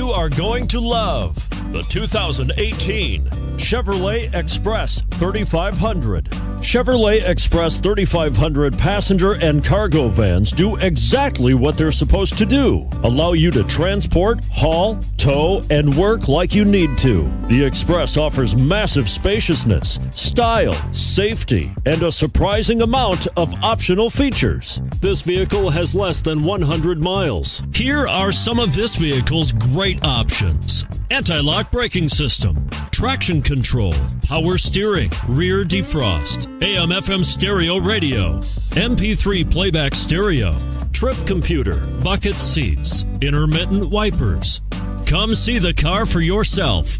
you are going to love the 2018 Chevrolet Express 3500. Chevrolet Express 3500 passenger and cargo vans do exactly what they're supposed to do. Allow you to transport, haul, tow, and work like you need to. The Express offers massive spaciousness, style, safety, and a surprising amount of optional features. This vehicle has less than 100 miles. Here are some of this vehicle's great options: anti-lock braking system, traction control, power steering, rear defrost, AM/FM stereo radio, MP3 playback stereo, trip computer, bucket seats, intermittent wipers. Come see the car for yourself.